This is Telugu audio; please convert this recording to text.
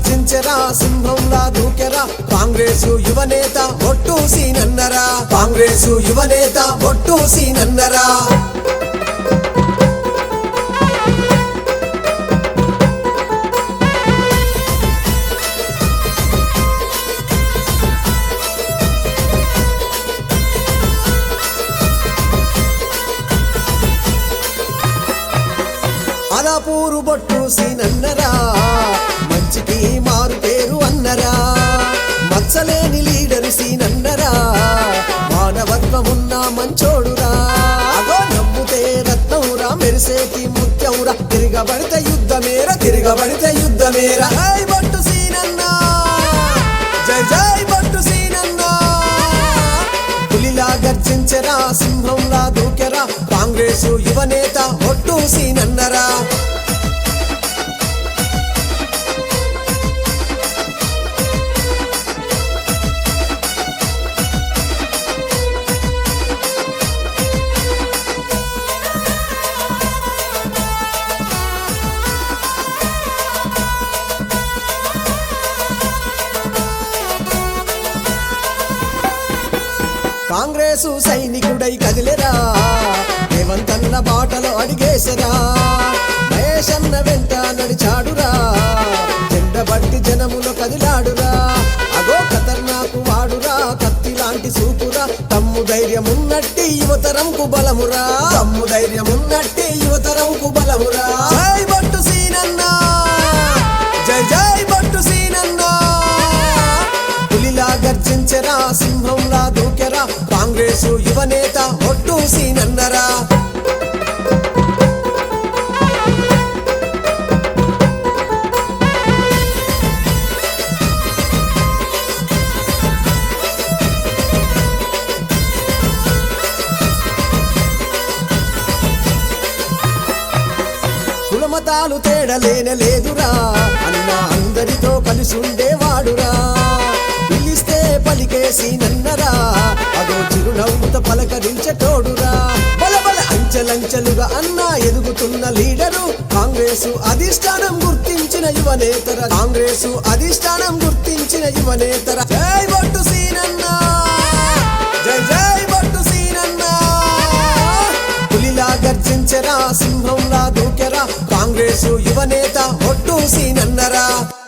గర్జించెరా సింహంలా దూకెరా కాంగ్రెసు యువనేత ఒట్టు సీనన్నరా కాంగ్రెసు యువనేత ఒట్టు సీనన్నరా అలాపూరు బొట్టు సీనన్నరా మంచికి మారు పేరు అన్నరా మచ్చలేని లీడరు సీనన్నరా మానవత్వమున్న మంచోడురా అగో నమ్ముతే రత్నవురా మెరిసేటి ముత్యవురా తిరగబడితే యుద్ధమేరా జై బొట్టు సీనన్నా జై జై బొట్టు సీనన్నా పులిలా గర్జించెరా సింహంలా దూకెరా కాంగ్రెసు యువనేత ఒట్టు సీనన్నరా కాంగ్రెసు సైనికుడై కదిలేరా రేవంతన్న బాటలో అడిగేసరా మహేషన్న వెంట నడిచాడురా జెండబట్టి జనములో కదిలాడురా అగో ఖతర్నాకు వాడురా కత్తి లాంటి సూపురా తమ్ము ధైర్యమున్నట్టి యువతరంకు బలమురా జై బొట్టు సీనన్నా జై జై బొట్టు సీనన్నా పులిలా గర్జించెరా సింహంలా దూకెరా కాంగ్రెసు యువనేత ఒట్టు సీనన్నరా కులమతాలు తేడలేనే లేదురా అన్న అందరితో కలిసి ఉండేవాడురా పిలిస్తే పలికేసి నన్నరా అదో చిరునవ్వుతో పలకరించేటోడురా బలబల అంచెలంచెలుగా అన్న ఎదుగుతున్న లీడరు కాంగ్రెసు అధిష్టానం గుర్తించిన యువనేతర జై బొట్టు సీనన్నా జై జై బొట్టు సీనన్నా పులిలా గర్జించెరా సింహంలా దూకెరా కాంగ్రెసు యువనేత ఒట్టు సీనన్నరా